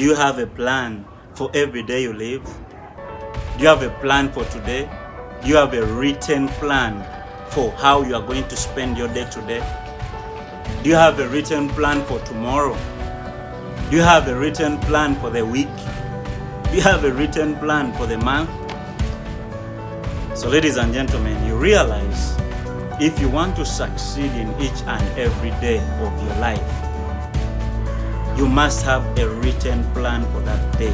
Do you have a plan for every day you live? Do you have a plan for today? Do you have a written plan for how you are going to spend your day today? Do you have a written plan for tomorrow? Do you have a written plan for the week? Do you have a written plan for the month? So ladies and gentlemen, you realize if you want to succeed in each and every day of your life, you must have a written plan for that day.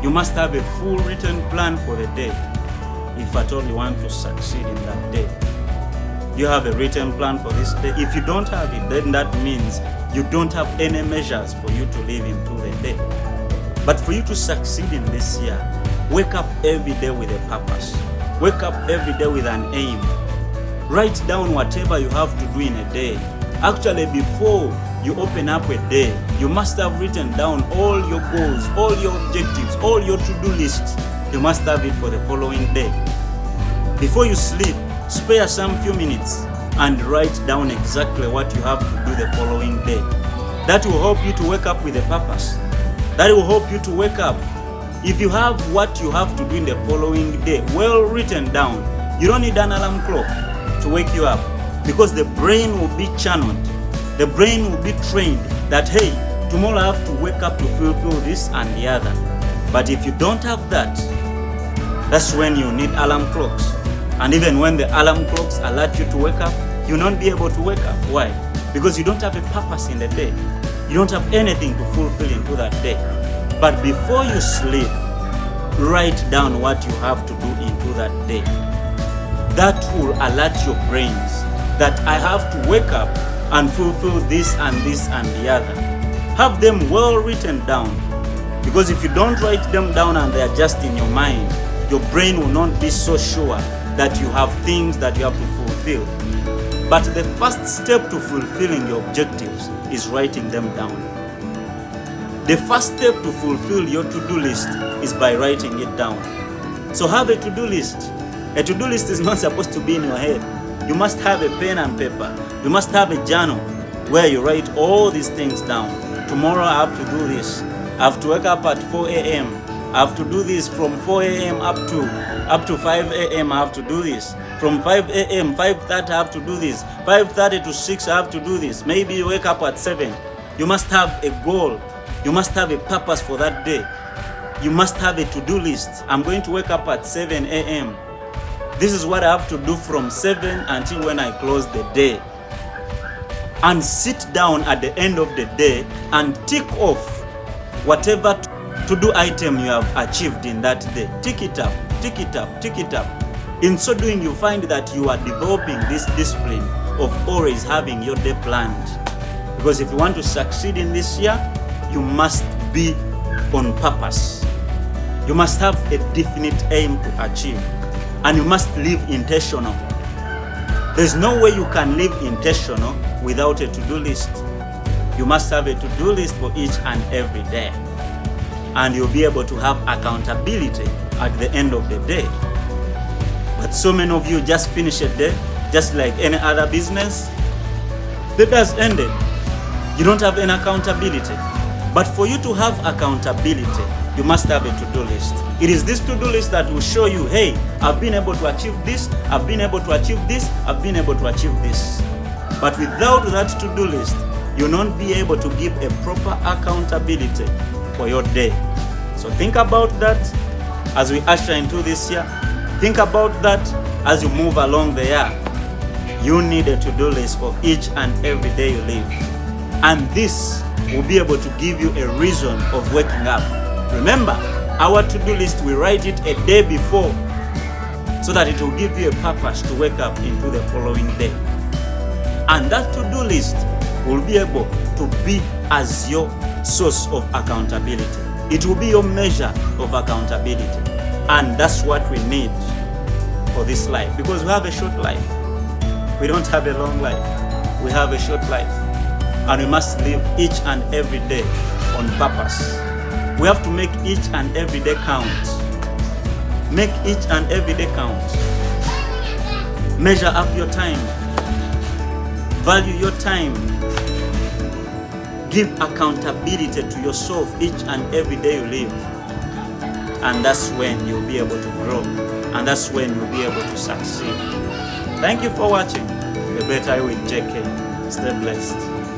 You must have a full written plan for the day if at all you want to succeed in that day. You have a written plan for this day. If you don't have it, then that means you don't have any measures for you to live into the day. But for you to succeed in this year, wake up every day with a purpose. Wake up every day with an aim. Write down whatever you have to do in a day. Actually, before you open up a day, you must have written down all your goals, all your objectives, all your to-do lists. You must have it for the following day. Before you sleep, spare some few minutes and write down exactly what you have to do the following day. That will help you to wake up with a purpose. That will help you to wake up. If you have what you have to do in the following day well written down, you don't need an alarm clock to wake you up, because the brain will be channeled. The brain will be trained that, hey, tomorrow I have to wake up to fulfill this and the other. But if you don't have that, that's when you need alarm clocks. And even when the alarm clocks alert you to wake up, you'll not be able to wake up. Why? Because you don't have a purpose in the day. You don't have anything to fulfill into that day. But before you sleep, write down what you have to do into that day. That will alert your brains that I have to wake up and fulfill this and this and the other. Have them well written down, because if you don't write them down and they are just in your mind, your brain will not be so sure that you have things that you have to fulfill. But the first step to fulfilling your objectives is writing them down. The first step to fulfill your to-do list is by writing it down. So have a to-do list. A to-do list is not supposed to be in your head. You must have a pen and paper. You must have a journal where you write all these things down. Tomorrow I have to do this. I have to wake up at 4 a.m. I have to do this from 4 a.m. up to 5 a.m. I have to do this. From 5 a.m., 5:30 I have to do this. 5:30 to 6 I have to do this. Maybe you wake up at 7. You must have a goal. You must have a purpose for that day. You must have a to-do list. I'm going to wake up at 7 a.m. This is what I have to do from 7 until when I close the day. And sit down at the end of the day and tick off whatever to-do item you have achieved in that day. Tick it up, tick it up, tick it up. In so doing, you find that you are developing this discipline of always having your day planned. Because if you want to succeed in this year, you must be on purpose. You must have a definite aim to achieve. And you must live intentional. There's no way you can live intentional without a to-do list. You must have a to-do list for each and every day. And you'll be able to have accountability at the end of the day. But so many of you just finish a day, just like any other business. The day's ended. You don't have any accountability. But for you to have accountability, you must have a to-do list. It is this to-do list that will show you, hey, I've been able to achieve this, I've been able to achieve this, I've been able to achieve this. But without that to-do list, you'll not be able to give a proper accountability for your day. So think about that as we usher into this year. Think about that as you move along the year. You need a to-do list for each and every day you live. And this will be able to give you a reason of waking up. Remember, our to-do list, we write it a day before so that it will give you a purpose to wake up into the following day. And that to-do list will be able to be as your source of accountability. It will be your measure of accountability. And that's what we need for this life, because we have a short life. We don't have a long life. We have a short life. And we must live each and every day on purpose. We have to make each and every day count. Make each and every day count. Measure up your time. Value your time. Give accountability to yourself each and every day you live. And that's when you'll be able to grow. And that's when you'll be able to succeed. Thank you for watching The Better with JK. Stay blessed.